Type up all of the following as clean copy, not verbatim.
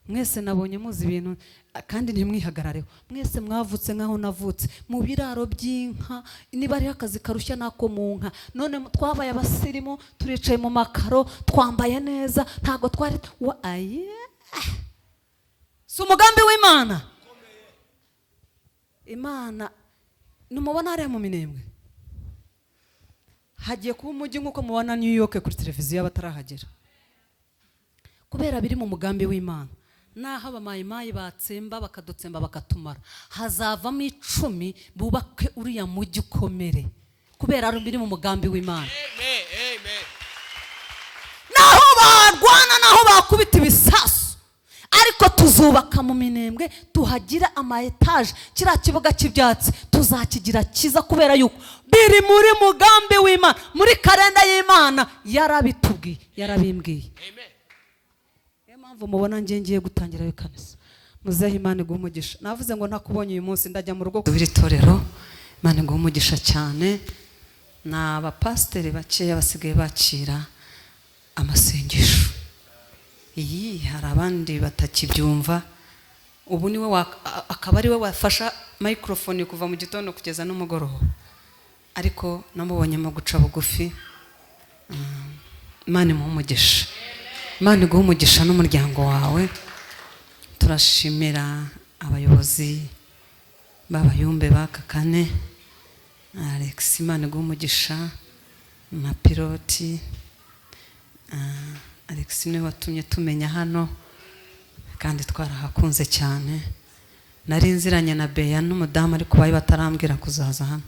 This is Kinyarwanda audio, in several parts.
mwese nabonye muzi ibintu kandi ntimwihagarareho mwese mwavutse nkaho navutse mu biraro by'inka niba ari akazi karushya nako mu nka none twabaye abasirimu turicaye mu makaro twambaye neza ntago twari si umugambi w'Imana. Imana numubona hariya mu Minembwe hagiye kuba umujyi nk'uko mubona New York kuri televiziyo abatarahagera kubera biri mu mugambi w'Imana. Naho abamayimayi batsemba bakadutsemba bakatumara hazavamo 10 bubake uriya mujyi ukomere kubera ari biri mu mugambi w'Imana. Naho barwana naho bakubita ibisasu ariko tuzubaka mu Minembwe tuhagira ama etage kira kibuga cy'ibyatsi tuzakigira kiza kubera yuko biri muri mugambi w'Imana muri kalenda y'Imana yarabitubwiye yarabimbwiye. Mubona ngiye gutangira ikanisa muzehe Imana iguhumugisha. Navuze ngo ntakubonye uyu munsi ndajya mu rugo kubira itorero. Imana iguhumugisha cyane. Na abapasteri bakeya basigaye bakira amasengesho. Iyi hari abandi batakibyumva ubu niwe akaba ari we wafasha microphone kuva mu gitondo kugeza n'umugoroba ariko namubonyemo guca bugufi. Imana imuhumugisha. Imana iguhumugisha n'umuryango wawe. Turashimira abayobozi b'abayumbe bakakane Alex. Imana iguhumugisha na piloti Alex niwe watumye tumenya hano kandi twarahakunze cyane. Nari nziranye na Beya n'umudamu ariko bayi batarambwira kuzaza hano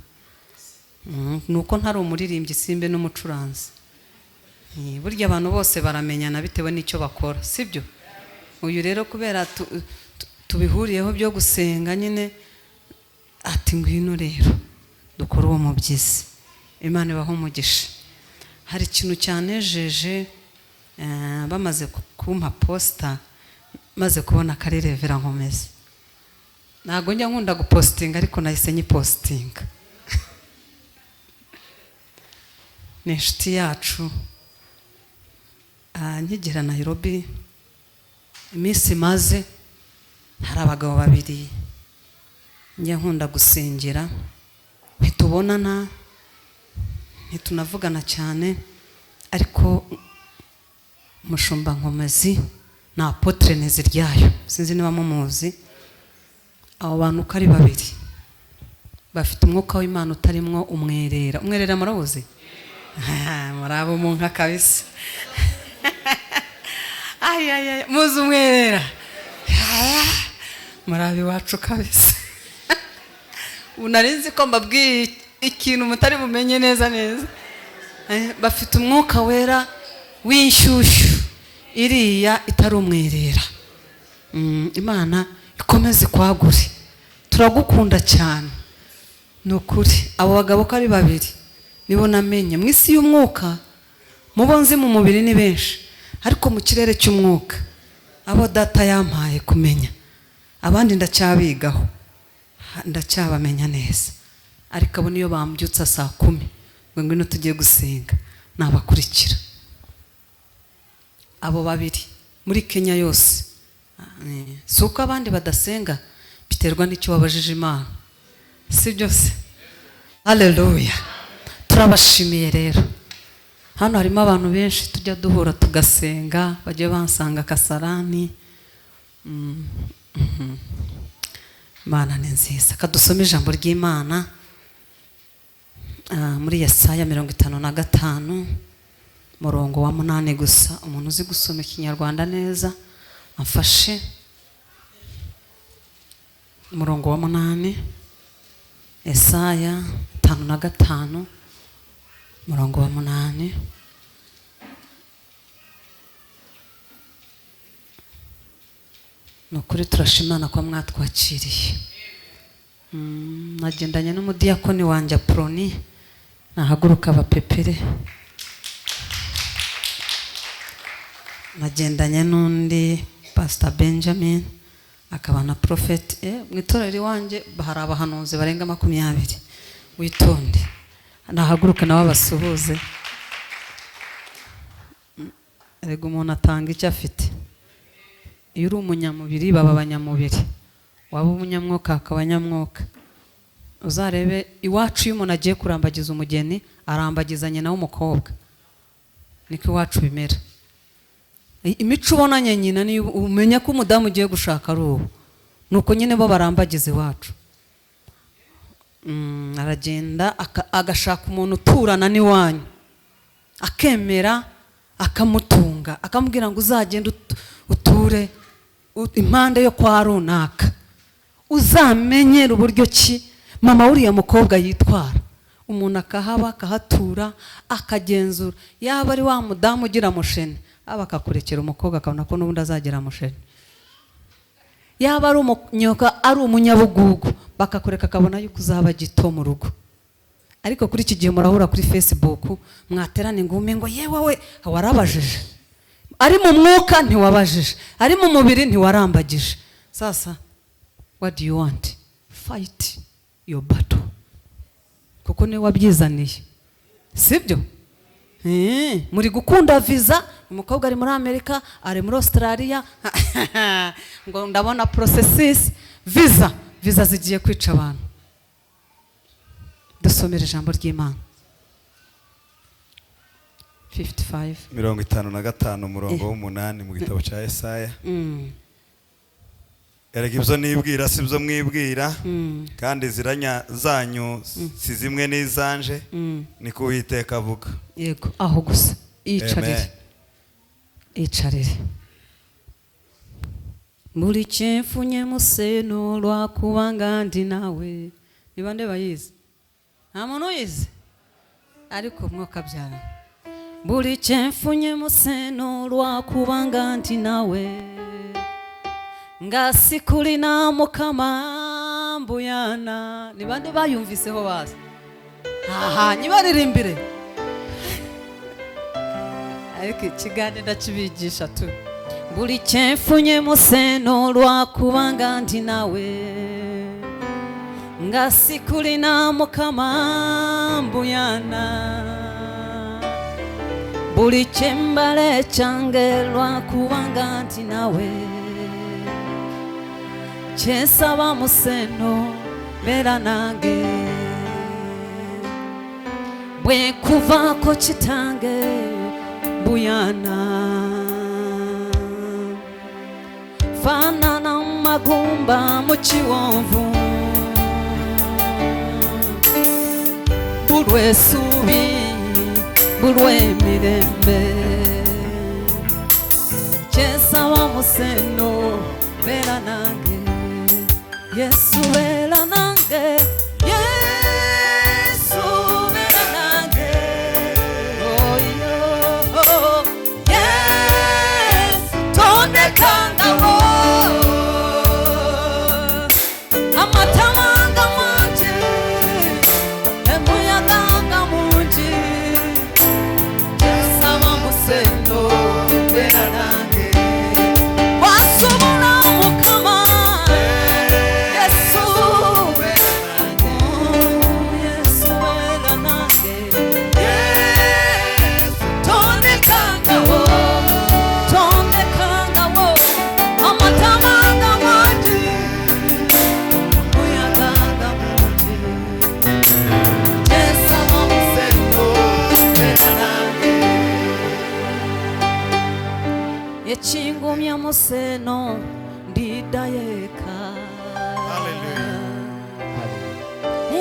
nuko ntari umuririmbyi simbe n'umucuranzi. Burya abantu bose baramenyana bitewe n'icyo bakora sibyo. Uyu rero kubera tubihuriyeho byo gusenga nyine ati ngwino rero dukora uwo mubyizi. Imana ibahumugisha. Hari ikintu cyanejeje bamaze kumpa posta maze kubona kare Revera Nkomezi. Ntago njya nkunda gupostinga ariko nahise nyipostinga. Ni inshuti yacu nkigera Nairobi iminsi maze hari abagabo babiri njya nkunda gusengera ntitubonana ntitunavugana cyane ariko Mushumba Nkomezi na Apotre Neziryayo sinzi niba mumuzi. Abo bantu uko ari babiri bafite umwuka w'Imana utarimwo umwerera. Umwerera murabuzi? Murabo mu nka kabisa. Ay muzi umwerera murabi wacu kabisa. Unarinzi ko mbabwiye ikintu mutari bumenye neza neza. Bafite umwuka wera w'inshyushyu iriya itari umwerera. Imana ikomeze kwagure. Turagukunda cyane nukuri. Abo bagabo ko ari babiri nibo namenye mu isi y'umwuka. Mubonze mu mubiri ni benshi ariko mu kirere cy'umwuka abo data yampaye kumenya abandi ndacyabigaho ndacyabamenya neza ariko abo niyo bambyutsa saa 10 ngo ngwino tugiye gusenga nabakurikira. Abo babiri muri Kenya yose suko abandi badasenga biterwa n'icyo wabajije Imana si byose. Haleluya. Turabashimiye rero. Hano harimo abantu benshi tujya duhura tugasenga bagiye bansanga Kasarani. Imana ni nziza. Kadusome ijambo ry'Imana muri Yesaya 55 murongo wa 8 gusa. Umuntu uzi gusoma Ikinyarwanda neza amfashe. Murongo wa 8 Yesaya 55 murongo wa 8. Nukuri turashimana kwa mwatwakiriye. Nagendanye n'umudiyakoni wanje Proni nahaguruka abapepere. Nagendanye n'undi Pastor Benjamin akaba na prophet mwitorero wanje bahari abahanuzi barenga 20 witonde. Nahaguruka nawe basuhuze. Ariko umuntu atanga icyo afite. iyo uri umunyamubiri baba abanyamubiri, waba umunyamwuka akaba nyamwuka. Uzarebe iwacu iyo umuntu agiye kurambagiza umugeni arambagizanye nawe umukobwa, niko iwacu bimera. Imico ubonanye nyina ni umenya ko umudamu ugiye gushaka ari uwo, nuko nyine bo barambagiza iwacu. Aragenda agashaka umuntu uturana n'iwanyu, akemera akamutunga, akamubwira ngo uzagenda uture impande yo kwa runaka, uzamenyera uburyo ki mama uriya mukobwa yitwara. Umuntu akahaba akahatura akagenzura, yaba ari wa mudamu ugira mushene aba akakurekera umukobwa akabona ko n'ubundi azagira mushene, yaba ari umunyoka ari umunyabugugu bakakureka akabona yuko uzaba gito mu rugo. Ariko kuri iki gihe murahura kuri Facebook mwaterana ingume ngo yewe we warabajije, ari mu mwuka ntiwabajije, ari mu mubiri ntiwarambagije. Sasa what do you want? Fight your battle, kuko ne wabyizaniye, sibyo? Muri gukunda visa, umukobwa ari muri Amerika, ari muri Australia ngo ndabona processes visa zigiye kwica abantu. Dusomera ijambo ry'Imana 55 umurongo w'8 mu gitabo cya Yesaya. Erega ibyo nibwira si byo mwibwira, kandi ziranya zanyu si zimwe n'izanje, niko Uwiteka avuga. Yego, aho gusa icarire. Muri cyemfunye museno lwakubanga ndi nawe. Ni bande bayizi? Nta muntu uyizi? Ariko mwuka byara. Muri cyemfunye museno lwakubanga ndi nawe, ngasikuri na mukama mbuyana. Ni bande bayumviseho bazi? Aha, nyibaririmbire. Ariko ikiganiro ndakibigisha tu. Buri cyemfunye museno lwakubanga ndi nawe, ngasikuri na mukama mbuyana. Buri cyembale cyange lwakubanga ndi nawe, cyesaba museno bera nange. Bwe kuva ko kitange mbuyana, fana na magumba mu kiwonvu. Bulwe subi bulwe mirembe, cyesaba museno bera nange. Yesu bera nange, Yesu bera nange. Oh yo, Yesu tondekanga wo. Amatamanga mwanje emuyaganga munji, cyesaba museno bera nange. Wasubula mukama Yesu bera nange, Yesu bera nange. Yesu tondekanga wo, tondekanga wo. Amatamanga mwanje emuyaganga munji, cyesaba museno bera nange. Yechingumya museno ndidayeka.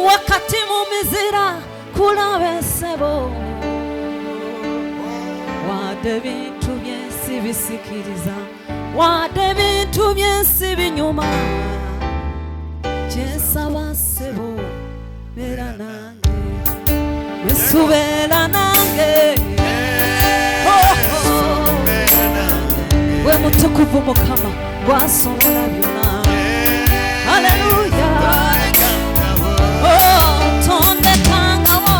Wakati mumizira kulabesebo, wade bintu byensi bisikiriza, wade bintu byensi binyuma. Cyesaba sebo bera nange, Yesu bera nange. We mutukuvu mukama gwasomera byona. Haleluya. Oh, tondekanga wo.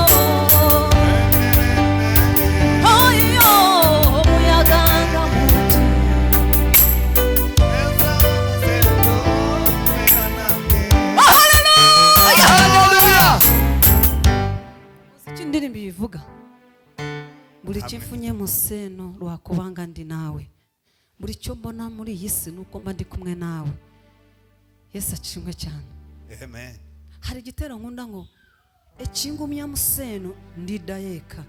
Oh yo, muyaganga muti. Oh, haleluya. Haleluya. Ikindi bivuga. Buri cyemfunye museno lwakubanga ndi nawe. buri cyo mbona muri iyi si nuko mba ndi kumwe nawe. Yesu ashimwe cyane. Amen. Hari igitero nkunda ngo ekingumya museno ndidayeka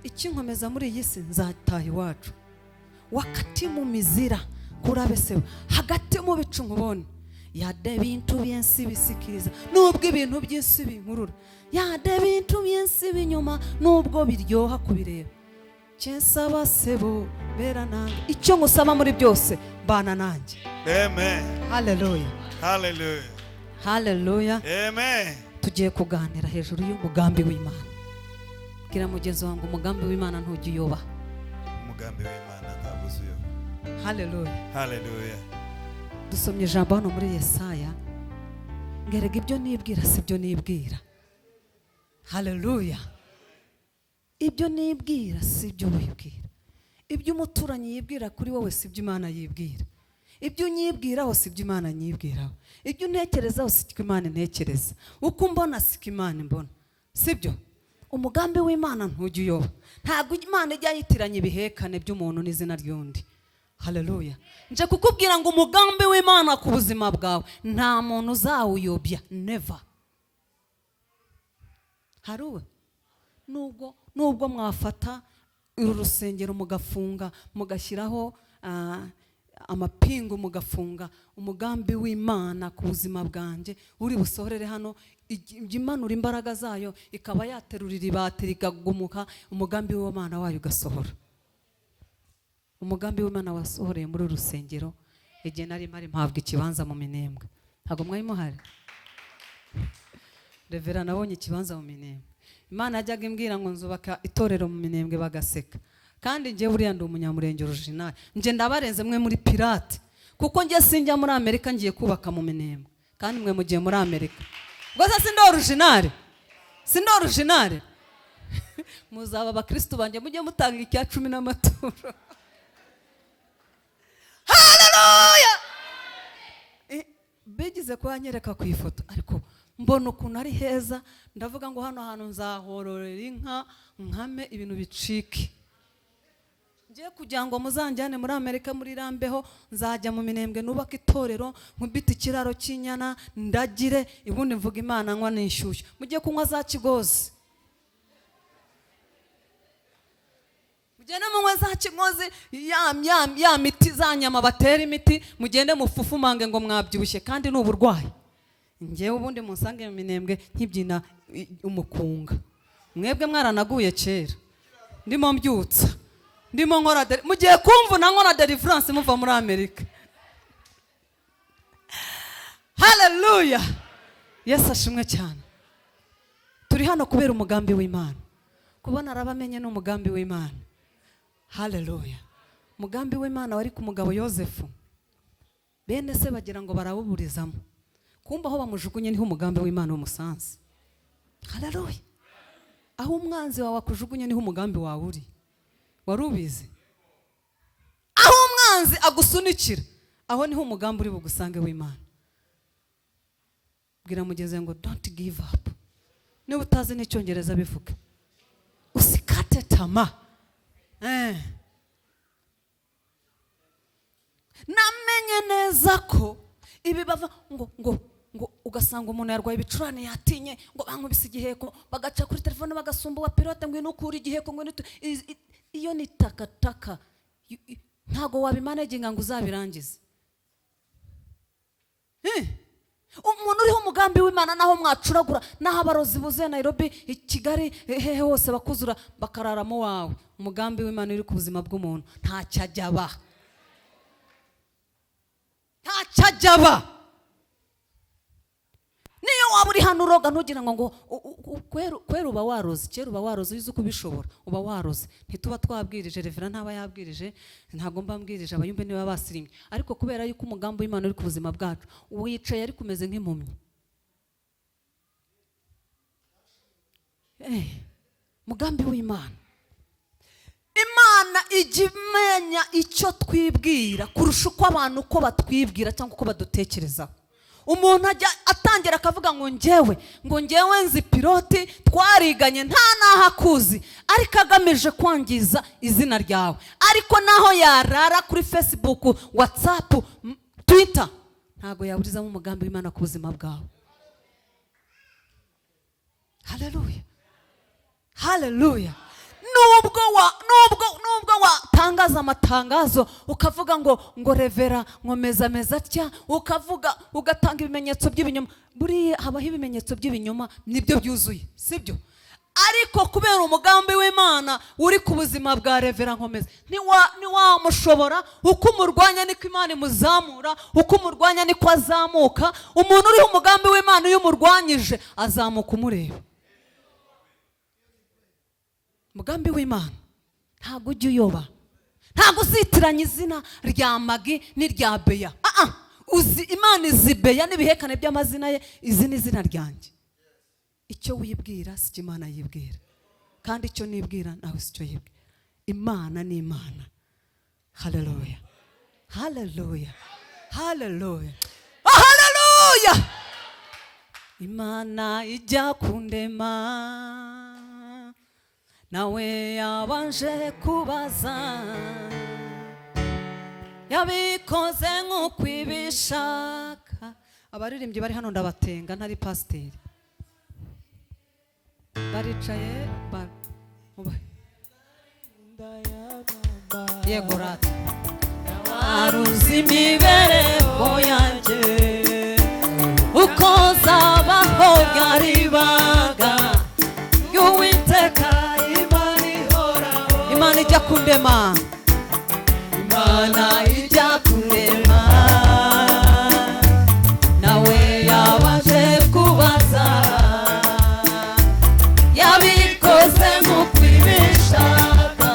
ikinkomeza muri iyi si nzataha iwacu wakati mu mizira kurabesewe hagati mu bicu nkubone yade bintu byensi bisikiriza nubwo ibintu by'isi binkurura yade bintu byensi binyuma nubwo biryoha kubireba cyensaba sebo bera nange icyo ngusaba muri byose bana nanjye. Amen. Hallelujah. Hallelujah. Hallelujah. Amen. Tugiye kuganira hejuru y'umugambi w'Imana. Bwira mugenzi wanjye umugambi w'Imana ntujye uyoba. Umugambi w'Imana ntabwo uyoba. Hallelujah. Hallelujah. Dusomye ijambo hano muri Yesaya. Ngerega ibyo nibwira si byo nibwira. Hallelujah. Ibyo nibwira si byo wibwira. Ibyo umuturanyi yibwira kuri wowe si byo Imana yibwira. Ibyo unyibwiraho si byo Imana nyibwiraho. Ibyo untekerezaho si byo Imana ntekereza. Uko mbona si ko Imana mbona. Si byo? Umugambi w'Imana ntujye uyoba. Ntabwo Imana ijya yitiranya ibihekane by'umuntu n'izina ry'undi. Hallelujah. Nje kukubwira ngo umugambi w'Imana ku buzima bwawe nta muntu uzawuyobya. Never. Haruwe. Nubwo mwafata uru rusengero mugafunga mugashyiraho amapingu mugafunga umugambi w'Imana ku buzima bwanjye uri busohorere hano imanura imbaraga zayo ikaba yaterurira ibati rigagumuka umugambi w'Imana wayo ugasohora. Umugambi w'Imana wasohoreye muri rusengero igihe nari mari mpabwa ikibanza mu Minembwe. Ntago mwayimuhari. Revera nabonye ikibanza mu Minembwe. Imana yajyaga imbwira ngo nzubaka itorero mu Minembwe bagaseka. Kandi nje buriya ndi umunyamurenge original. Nje ndabarenze mwe muri pirate. Kuko nje sinjya muri Amerika ngiye kubaka mu Minembwe. Kandi mwe mugiye muri Amerika. Goza sindo original. Sindo original. Muzaba abakristo banje mujye mutanga icya 10 n'amaturo. Hallelujah. Begize ko anyereka ku ifoto ariko mbona ukuntu ari heza ndavuga ngo hano hantu nzahororera inka nkame ibintu bicike. Ngiye kugira ngo muzanjyane muri Amerika muri Rambeho nzajya mu Minembwe nubaka itorero nkubita ikiraro cy'inyana ndagire ibundi mvuga Imana nkwa nishyushye mugiye kunywa za kigozi mugende munywa za kigozi ya miti zanyama batera imiti mugende mufufumange ngo mwabyibushye kandi n'uburwayi. Ngewe ubundi musange mu Minembwe nkibyina umukunga mwebwe mwaranaguye kera ndimo mbyutsa ndimo nkora mugiye kumva na nkora deliverance muva muri Amerika. Hallelujah. Yesu ashimwe cyane. Turi hano kubera umugambi w'Imana. Kubona arabamenye n'umugambi w'Imana. Hallelujah. Umugambi w'Imana wari ku mugabo Yosefu. Bene se bagira ngo barawuburizamo. Kumba aho bamujugunye niho umugambi w'Imana umusanze. Hallelujah. Aho umwanzi wawe akujugunye niho umugambi wawe uri. Warubizi? Aho umwanzi agusunikira aho niho umugambi uri bugusange w'Imana. Bwira mugeze ngo don't give up. Niba utazi n'icyongereza bivuga. Usikate tama. Namenye neza ko ibi bava ngo ugasanga umuntu yarwaye ibicurane yatinye ngo bankubise igiheko bagaca kuri telefone bagasumba wa pilote ngo inukuri igiheko ngo iyo ni takataka ntago wabimanaginga ngo uzabirangize. Umuntu uriho umugambi w'Imana naho mwacuragura naho abarozi buze Nairobi Kigali hehe hose bakuzura bakararamo wawe. Umugambi w'Imana uri ku buzima bw'umuntu ntacyajyaba. Ntacyajyaba. Niyo waba uri hano uroga ntugira ngo kwera uba waroze kera uba waroze uzi kubishobora uba waroze ntituba twabwirije Revera ntaba yabwirije ntago mbambwirije abayumbe niba basirimye ariko kubera yuko umugambi w'Imana uri ku buzima bwacu wicaye ari kumeze nk'impumyi. Mugambi w'Imana Imana ijimenya icyo twibwira kurusha uko abantu uko batwibwira cyangwa uko badutekerezaho. umuntu ajya atangira akavuga ngo njyewe nzi piloti twariganye nta naho akuzi ariko agamije kwangiza izina ryawe ariko naho yarara kuri Facebook WhatsApp Twitter ntago yaburizamo umugambi w'Imana ku buzima bwawe. Haleluya haleluya. Nubwo watangaza amatangazo ukavuga ngo revera nkomeza meza atya ugatanga ibimenyetso by'ibinyoma buriya habaho ibimenyetso by'ibinyoma nibyo byuzuye sibyo ariko kubera umugambi w'Imana uri ku buzima bwa revera nkomeza ntiwamushobora uko umurwanya niko Imana imuzamura uko umurwanya niko azamuka umuntu uriho umugambi w'Imana iyo umurwanyije azamuka umureba. Umugambi w'Imana ntago ujya uyoba ntago uzitiranya izina rya Maggie n'irya Beya uzi Imana izi Beya n'ibihekane by'amazina ye izi ni izina ryanjye. Icyo wibwira si Imana yibwira kandi icyo nibwira nawe si cyo yibwira. Imana ni Imana. Haleluya haleluya haleluya haleluya. Imana ijya kundema nawe yabanje kubaza yabikoze nk'uko ibishaka. Abaririmbyi bari hano ndabatenga ntari pasiteri baricaye yego rata waruzi imibereho yanjye uko zabaho byaribaga y'Uwiteka Imana ijya kundema Imana ijya kundema nawe yabanje kubaza yabikoze nk'uko ibishaka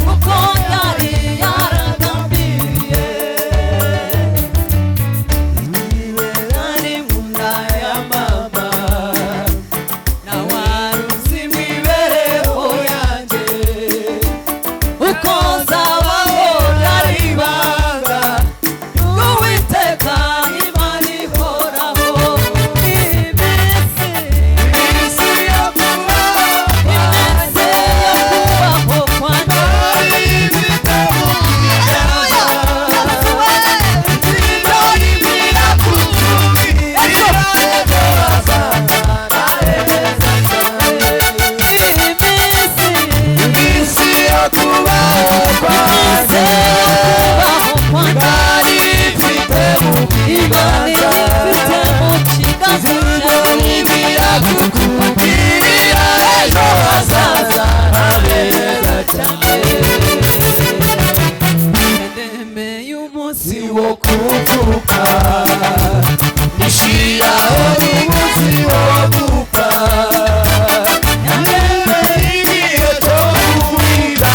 nk'uko yari yaragambiriye niwe ari mu nda ya mama nawe aruzi imibereho yanjye uko zabaho yaribanga y'Uwiteka Imana ihoraho iminsi yo kubaho kwanjye wo kuvuka nishiraho n'umunsi wo gupfa yamemeye igihe cyo guhinga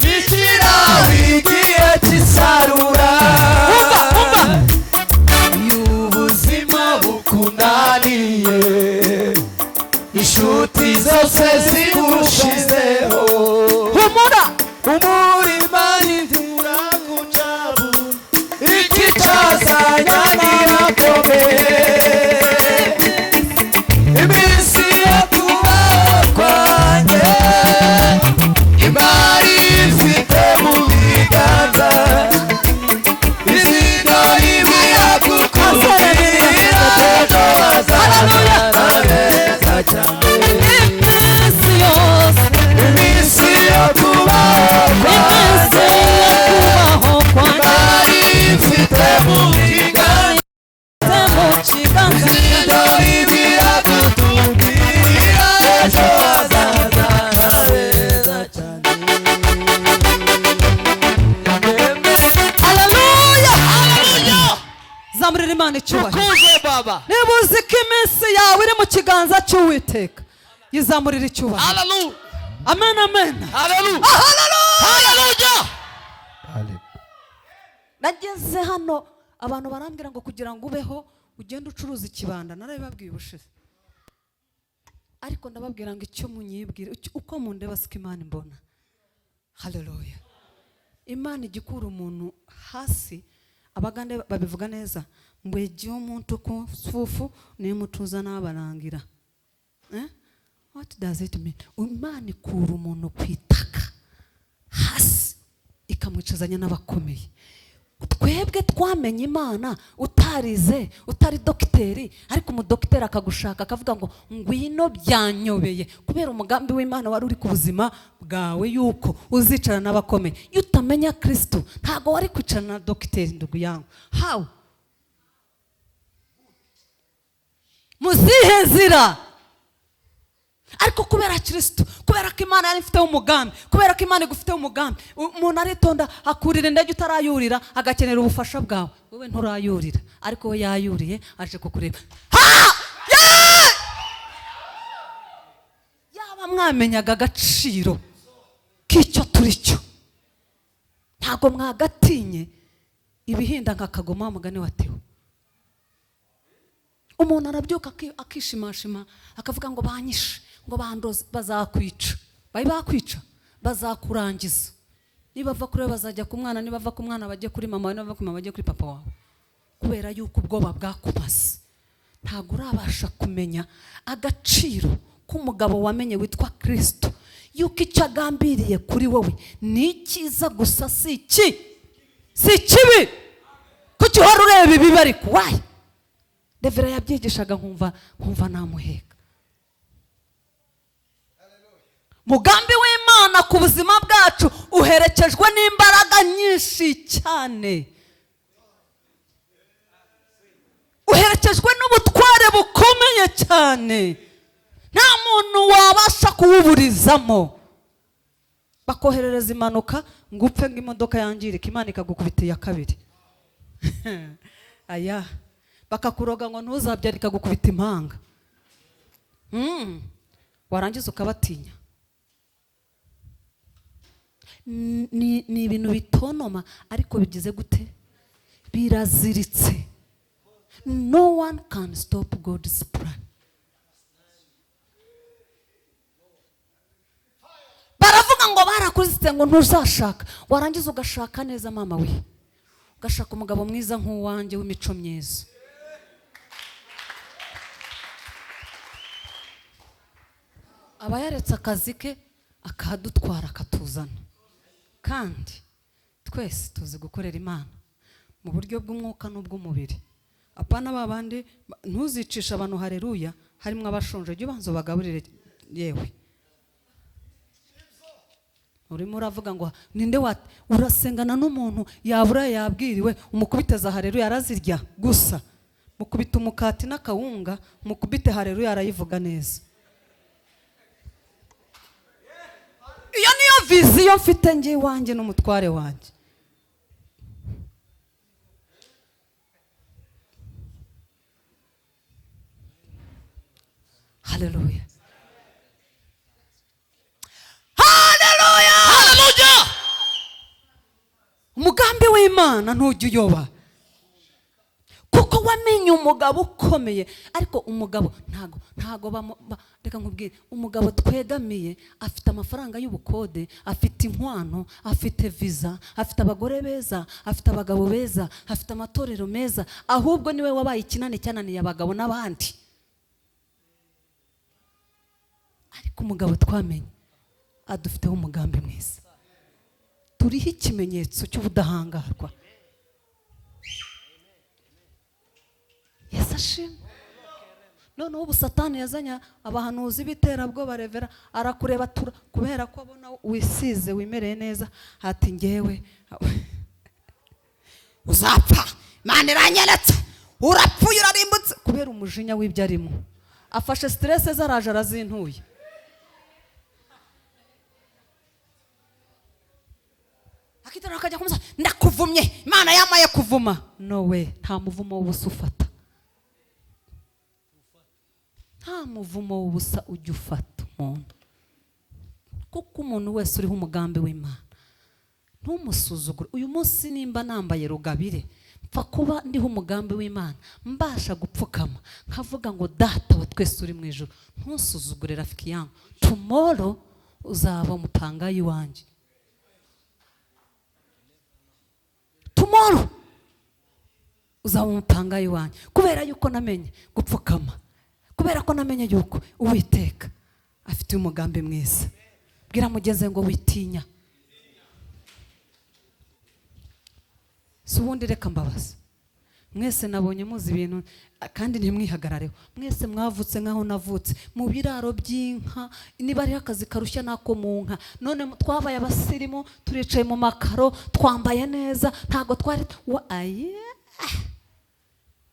nishiraho igihe cy'isarura y'ubuzima bukunaniye inshuti zose zigushizeho humura Imana ivura kucabu ikichazanya nirakomeye iminsi yo kubaho kwanjye Imana ifite mu biganza izina ibira kukumvira ejo hazaza heza cyane iminsi yo kubaho kwanjye Imana ifite mu biganza izina ibira kukumvira ejo hazaza heza cyane. Haleluya haleluya. Zamurira Imana icyubahiro. Tukuze baba. Niba uzi ko iminsi yawe iri mu kiganza cy'Uwiteka yizamurira icyubahiro. Hallelujah. Amen amen. Hallelujah. Hallelujah. Hallelujah. Nageze hano abantu barambwira ngo kugira ngo ubeho ugende ucuruza ikibanda narabibabwiye ubushize ariko ndababwira ngo icyo munyibwira uko mundeba siko Imana imbona. Haleluya. Imana igikura umuntu hasi abagande babivuga neza mbwegiye umuntu ku fufu nimutuza n'abarangira. What does it mean? Imana ikura umuntu kwitaka hasi ikamwicazanya n'abakomeye. Twebwe twamenye Imana utarize, utari dogiteri, ariko umudogiteri akagushaka akavuga ngo ngwino byanyobeye kubera umugambi w'Imana wari uri ku buzima bwawe yuko uzicara n'abakomeye. Iyo utamenya Kristo ntago wari kwicara na dogiteri ndugu yangu. How? Muzihe nzira? Ariko kubera Kristo, kubera ko Imana yari ifite umugambi, kubera ko Imana igufite umugambi, umuntu aritonda akurira indege utarayurira agakenera ubufasha bwawe. Wowe nturayurira, ariko we yayuriye aje kukureba. Yaba mwamenyaga agaciro k'icyo turi cyo, ntago mwagatinye ibihinda nk'akagoma mugani watewe. Umuntu arabyuka akishimashima akavuga ngo banyishe, ngo bandoze, bazakwica. Bakwica, bazakurangiza. Nibava kuri bazajya ku mwana, nibava ku mwana bajye kuri mama, nibava ku mama bajye kuri papa wawe. Kubera yuko ubwoba bwakubase. Ntago urabasha kumenya agaciro k'umugabo wamenye witwa Kristo, yuko icyo agambiriye kuri wowe ni cyiza gusa, si kibi. Kuki uhora ureba ibibi ariko why? Devera yabyigishaga nkumva namuheka. Mugambi w'Imana ku buzima bwacu uherekejwe n'imbaraga nyinshi cyane, uherekejwe n'ubutware bukomeye cyane, nta muntu wabasha kuwuburizamo. Bakoherereza impanuka ngo upfe ngo imodoka yangirike, Imana ikagukubita iya kabiri. Aya bakakuroga ngo ntuzabyara ikagukubita impanga. Warangiza ukabatinya. Ni ibintu bitonoma ariko bigize gute? Biraziritse. No one can stop God's plan. Baravuga ngo barakuzitse ngo ntuzashaka, warangiza ugashaka neza mama we, ugashaka umugabo mwiza nk'uwanjye w'imico myiza. Aba yaretse akazi ke akadutwara akatuzana. Kandi twese tuzi gukorera Imana mu buryo bw'umwuka n'ubw'umubiri. Apana babandi ntuzicisha abantu haleluya harimo abashonje, jya ubanza bagaburire. Yewe urimo uravuga ngo ninde urasengana n'umuntu yabura yabwiriwe umukubite za haleluya arazirya gusa, mukubita umukati n'akawunga, mukubite haleluya arayivuga neza. Iyo niyo viziyo mfite ngiye wanjye n'umutware wanjye. Haleluya. Haleluya. Haleluya. Umugambi w'Imana ntujya uyoba, kuko wamenye umugabo ukomeye. Ariko umugabo ntago reka nkubwire, umugabo twegamiye afite amafaranga y'ubukode, afite inkwano, afite visa, afite abagore beza, afite abagabo beza, afite amatorero meza, ahubwo niwe wabaye ikinane cyananiye abagabo n'abandi. Ariko umugabo twamenye adufiteho umugambi mwiza, turiho ikimenyetso cy'ubudahangarwa. Yesu ashimwe. Noneho ubu Satani yazanya abahanuzi b'iterabwoba Revera, arakureba kubera ko abona wisize wimereye neza, ati njyewe uzapfa, Imana iranyeretse, urapfuye urarimbutse, kubera umujinya w'ibyo arimo. Afashe stress zaraje arazintuye. Akitana akajya kumuza, ndakuvumye, Imana yamaye kuvuma. No way, nta muvumo w'ubusa ufata. Nta muvumo w'ubusa ujya ufata umuntu, kuko umuntu wese uriho umugambi w'Imana ntumusuzugure. Uyu munsi nimba nambaye rugabire, mpfa kuba ndiho umugambi w'Imana, mbasha gupfukama nkavuga ngo data wa twese uri mu ijuru, ntusuzugure rafiki yangu, tomorrow uzaba umupangayi wanjye. Tomorrow uzaba umupangayi wanjye, kubera yuko namenye gupfukama, kubera ko namenye yuko Uwiteka afite umugambi mwiza. Bwira mugenzi ngo witinya. Si ubundi reka mbabaza, mwese nabonye muzi ibintu kandi ntimwihagarareho. Mwese mwavutse nkaho navutse mu biraro by'inka, niba ari akazi karushya nako mu nka. None twabaye abasirimu, turicaye mu makaro, twambaye neza, ntago twari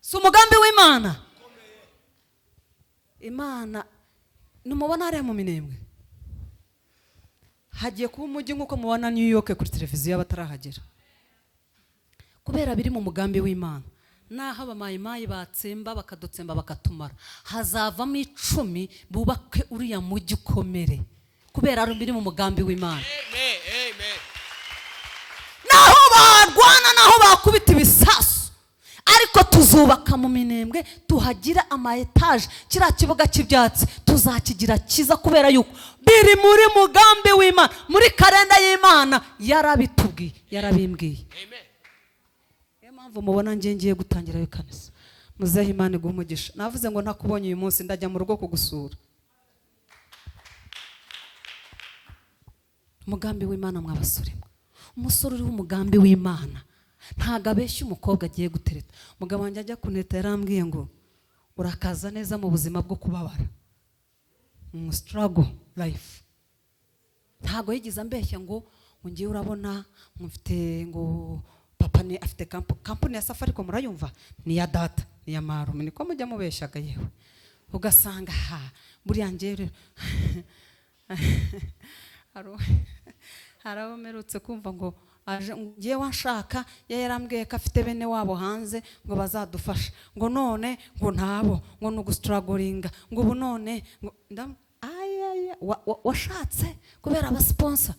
si umugambi w'Imana. Imana numubona hariya mu Minembwe, hagiye kuba umujyi nk'uko mubona New York kuri televiziyo abatarahagera, kubera biri mu mugambi w'Imana. Naho abamayimayi batsemba bakadutsemba bakatumara, hazavamo 10 bubake uriya mujyi ukomere, kubera ari biri mu mugambi w'Imana. Naho barwana, naho bakubita ibisasu, ariko tuzubaka mu Minembwe, tuhagira ama etage, kira kibuga cy'ibyatsi tuzakigira kiza, kubera yuko biri muri mugambi w'Imana, muri kalenda y'Imana. Yarabitubwiye, yarabimbwiye. Mubona ngiye gutangira ikanisa. Muzehe Imana igumugisha. Navuze ngo ntakubonye uyu munsi ndajya mu rugo kugusura. Umugambi w'Imana mwabasore. Umusore uri umugambi w'Imana ntago abeshya umukobwa agiye gutereta. Mugabo wanjye ajya kuneta yarambwiye ngo urakaza neza mu buzima bwo kubabara, mu struggle life. Ntago yigize ambeshya ngo ngiye urabona mufite ngo papa ni afite kampani ya Safaricom, murayumva ni ya data ni ya marume, niko mujya mubeshyaga yewe. Ugasanga buriya ngere haramerutse kumva ngo aje ngiye wanshaka, yarambwiye ko afite bene wabo hanze ngo bazadufasha, ngo none ngo ntabo, ngo nugustrugglinga, ngo ubu none washatse kubera aba sponsor.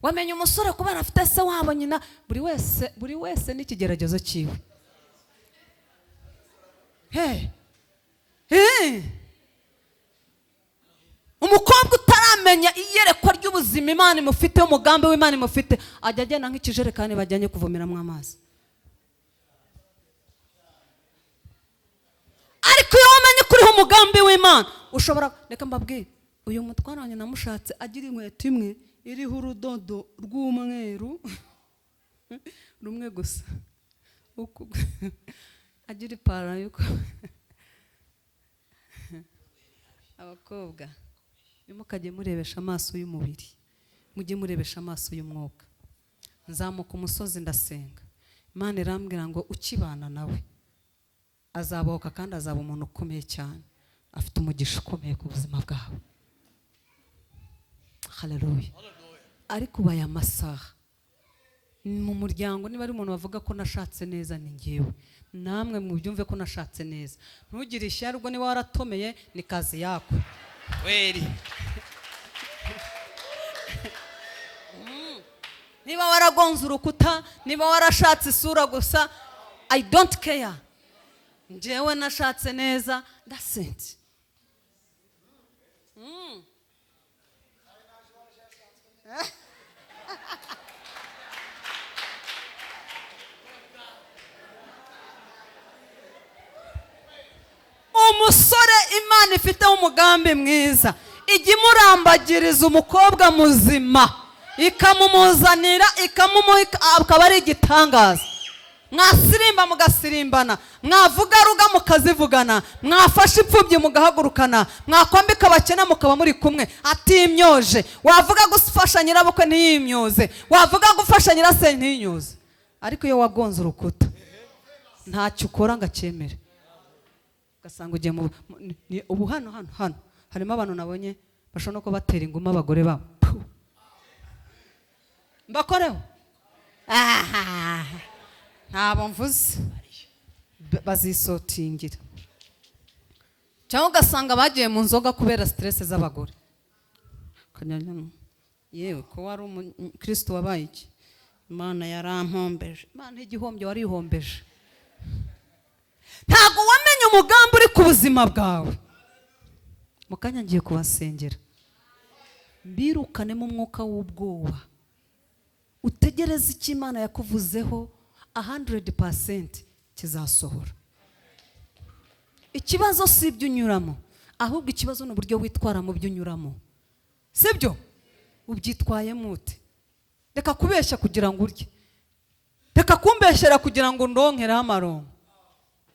Wamenye umusore kubera afite se wabo nyina. Buri wese n'ikigeragezo cyiwe. Umukobwa utaramenya iyerekwa ry'ubuzima Imana imufite, umugambi w'Imana imufite, ajya agenda nk'ikijerekani bajyanye kuvomeramo amazi. Ariko iyo wamenye kuriho umugambi w'Imana, ushobora, reka mbabwire, uyu mutwara wanjye namushatse agira inkweto imwe iriho urudodo rw'umweru rumwe gusa, agira ipara yuko abakobwa nimukajye murebesha amaso y'umubiri, mujye murebesha amaso y'umwuka. Nzamuka umusozi ndasenga, Imana irambwira ngo ukibana nawe azabohoka kandi azaba umuntu ukomeye cyane, afite umugisha ukomeye ku buzima bwawe. Haleluya. Ariko ubaye amasaha mu muryango, niba ari umuntu bavuga ko nashatse neza ni ngewe, namwe mubyumve ko nashatse neza. Ntugire ishyari, ubwo niba waratomeye ni kazi yako kweri. Niba waragonze urukuta, niba warashatse isura gusa, I don't care. Njewe nashatse neza, ndasenze. Umusore Imana ifiteho umugambi mwiza, ijya imurambagiriza umukobwa muzima, ikamumuzanira, ikamumuha, akaba ari igitangaza. Mwasirimba mugasirimbana, mwavuga ruga mukazivugana, mwafashe ipfubyi mugahagurukana, mwakwambika abakene mukaba muri kumwe atimyoje. Wavuga gufasha nyirabukwe ntiyimyoze, wavuga gufasha nyirase ntiyinyoze. Ariko iyo wagonze urukuta ntacyo ukora ngo acyemere. Ugasanga ugiye ubu hano harimo abantu nabonye bashobora no kuba batera inguma abagore babo. Mbakoreho ntabo mvuze, bazisotingira. Cyangwa ugasanga bagiye mu nzoga kubera stress z'abagore. Yewe ko wari umukristo wabaye iki? Imana yarampombeje. Imana igihombye warihombeje. Ntago wamenye umugambi uri ku buzima bwawe. Mukanya ngiye kubasengera, mbirukane mu mwuka w'ubwoba, utegereze icyo Imana yakuvuzeho 100%. kizasohora. Ikibazo si ibyo unyuramo, ahubwo ikibazo ni uburyo witwara mu byo unyuramo. Sibyo? Ubyitwayemo ute? Reka kubeshya kugira ngo urye, reka kumbeshyera kugira ngo ndonkereho amaronko.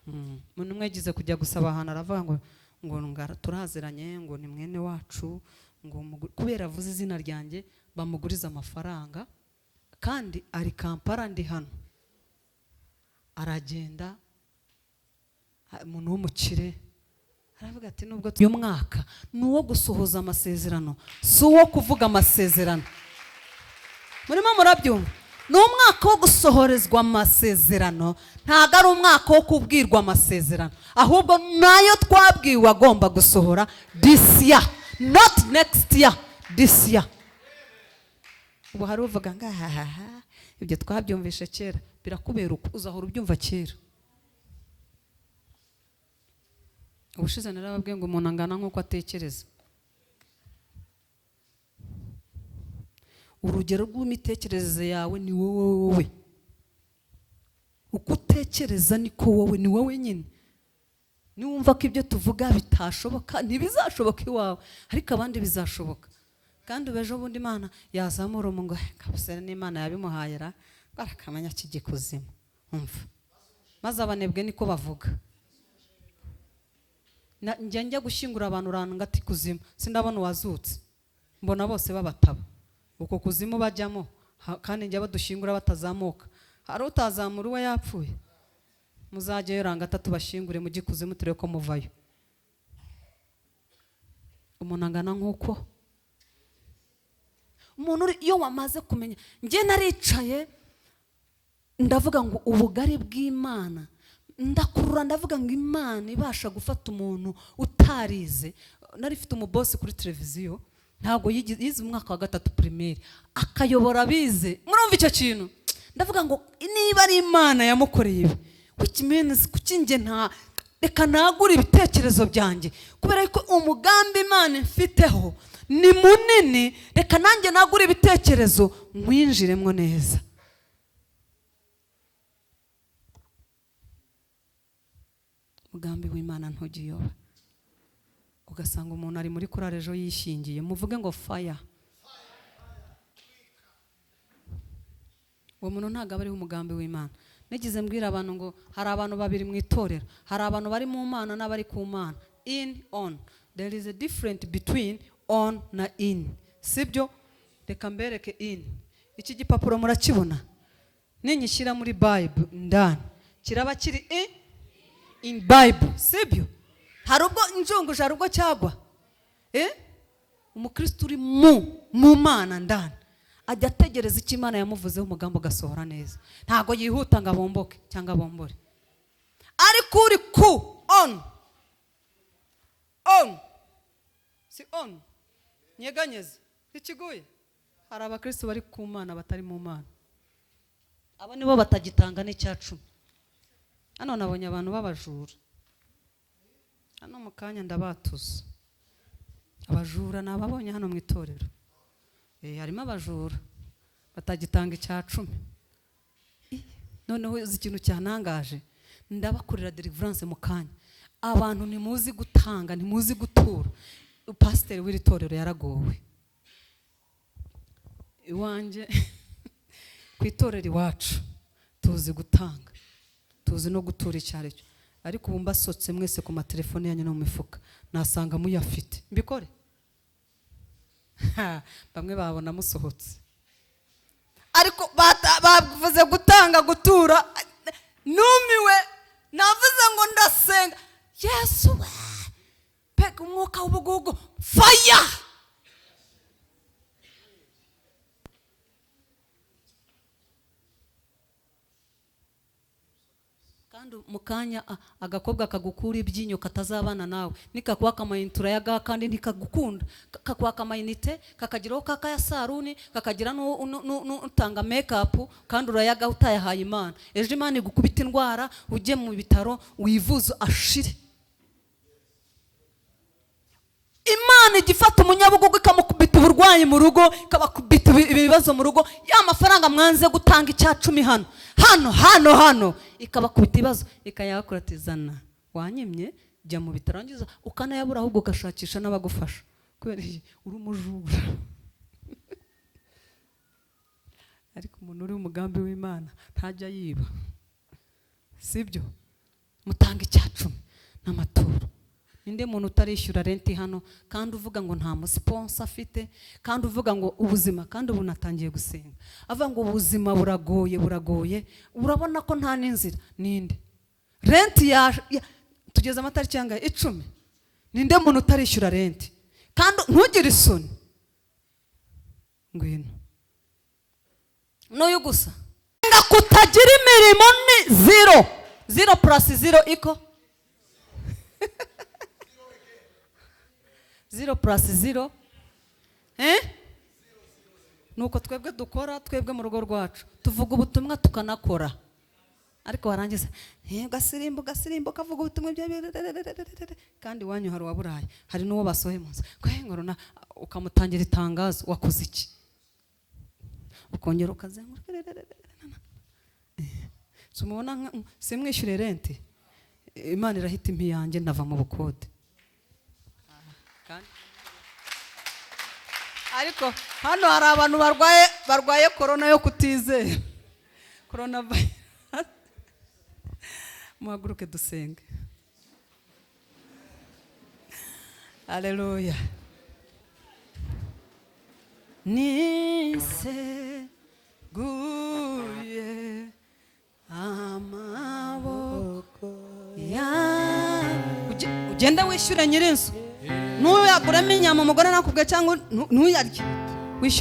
Umuntu umwe yagize kujya gusaba ahantu, aravuga ngo turaziranye, ngo ni mwene wacu, ngo kubera avuze izina ryanjye bamuguriza amafaranga, kandi ari Kampala ndi hano. Aragenda, umuntu w'umukire aravuga ati nubwo uyu mwaka ni uwo gusohoza amasezerano, si uwo kuvuga amasezerano. Murimo murabyumva? Ni umwaka wo gusohorezwa amasezerano, ntabwo ari umwaka wo kubwirwa amasezerano, ahubwo nayo twabwiwe agomba gusohora this year, not next year, this year. Ubu hari uvuga ngo ahahaha ibyo twabyumvishe kera, birakubera uko uzahora ubyumva kera. Ubushize narababwiye ngo umuntu angana nk'uko atekereza. Urugero rw'imitekerereze yawe ni wowe. Uko utekereza niko wowe, ni wowe nyine. Niwumva ko ibyo tuvuga bitashoboka, ntibizashoboka iwawe, ariko abandi bizashoboka. Kandi ubejo bundi Imana yazamura umuntu ngo kabusere n'Imana yabimuhaye ra, barakamenya kigikuzimu. Umva. Maze abanebwe niko bavuga. Njya gushyingura abantu uranga ati kuzimu, sindabona uwazutse. Mbona bose babataba. Uko kuzimu bajyamo, kandi njya badushyingura batazamuka. Hari utazamura uwe yapfuye. Muzajye yoranga atatu bashingure mu gikuzimu turebe ko muvayo. Umuntu angana nk'uko. Umuntu iyo wamaze kumenya, njye naricaye ndavuga ngo ubugari bw'Imana, ndakurura ndavuga ngo Imana ibasha gufata umuntu utarize. Narifite umubosi kuri televiziyo, ntabwo yize umwaka wa 3 primaire, akayobora bize. Murumva icyo kintu? Ndavuga ngo niba ari Imana yamukoreye ibi, which means kukinge reka nagura ibitekerezo byanjye, kubera ko umugambi Imana mfiteho ni munini, reka nanjye nagura ibitekerezo nkwinjiremo neza. Umugambi w'Imana ntugiyoba. Ugasanga umuntu ari muri korari ejo yishingiye, muvuge ngo fire. Uwo muntu ntabwo aba ariho umugambi w'Imana. Nigize mbwira abantu ngo hari abantu babiri mu itorero, hari abantu bari mu Mana n'abari ku Mana. In, on. There is a difference between on na in. Sibyo? Reka mbereke in. Iki gipapuro murakibona? Ninyishyira muri Bible ndani, kiraba kiri in Bible. Sibyo? Hari ubwo injunguje, hari ubwo cyagwa. Umukristo uri mu Mana ndani, ajya ategereza icyo Imana yamuvuzeho, umugambi ugasohora neza. Ntago yihuta ngo abomboke cyangwa abombore. Ariko uri ku on. Si on. Nyeganyeze. Ikiguye. Hari abakristo bari ku Mana batari mu Mana. Abo nibo batagitanga n'icya 10. Hano nabonye abantu babajura. Hano mu kanya ndabatuza. Abajura nababonye hano mu itorero. Harimo abajura batagitanga icya 10. Noneho uzi ikintu cyanangaje, ndabakorera deliverance mu kanya. Abantu ntimuzi gutanga, ntimuzi gutura. Pastor w'iri torero yaragowe. Iwanje ku itorero iwacu tuzi gutanga, tuzi no gutura icyari cyo. Ariko ubu mbasotse mwese ku matelefone yanyu no mu mifuka, nasanga muyafite. Mbikore? Bamwe babona musohotse. Ariko bavuze gutanga, gutura, numiwe, navuze ngo ndasenga. Yesu we, peka umwuka w'ubugugu, fire. Kandi mukanya agakobwa kagukura ibyinyo katazabana nawe, nikakwaka amayintura yaga kandi nikagukunda, kakwaka amayinite, kakagiraho kakaya saruni, kakagira n'utanga makeup kandi urayaga utayahaye Imana. Ejo Imana igukubita indwara, ujye mu bitaro wivuze ashire. Imana igifata umunyabugugu ikamukubita uburwayi mu rugo, ikabakubita ibibazo mu rugo, ya mafaranga mwanze gutanga icya 10 hano ikabakubita ibibazo, ikayakuratizana wanyimye jya mu bitarangiza ukanayabura, ahubwo ugashakisha n'abagufasha kubera uri umujura. Ariko umuntu uri umugambi w'Imana ntajya yiba, sibyo? Mutanga icya 10 n'amaturo. Ninde muntu utarishyura renti hano kandi uvuga ngo nta musponsa afite, kandi uvuga ngo ubuzima, kandi ubu natangiye gusenga avuga ngo ubuzima buragoye, urabona ko nta n'inzira. Ninde renti tugeze amatariki yangahe 10? Ninde muntu utarishyura renti kandi ntugire isoni? Ngwino n'uyu gusa nga kutagira imirimo ni 0 plus 0 iko 0 plus 0 nuko twebwe dukora, twebwe mu rugo rwacu tuvuga ubutumwa tukanakora, ariko warangiza gasirimbo kavuga ubutumwa kandi wanyu hari waburaye, hari n'uwo basohe munsi kwengorona ukamutangira itangazo, wakoze iki? Ukongera ukazenguruka sumubona simwishyure renti, Imana irahita impi yanjye ndava mu bukode. Ariko hano hari abantu barwaye corona yo kutizera, corona virus. Muhaguruke dusenge. Haleluya. Niseguye amaboko ya ugenda wishyura nyirinzu, ntuyaguremo inyama umugore nakubwiye cyangwa ntuyarye.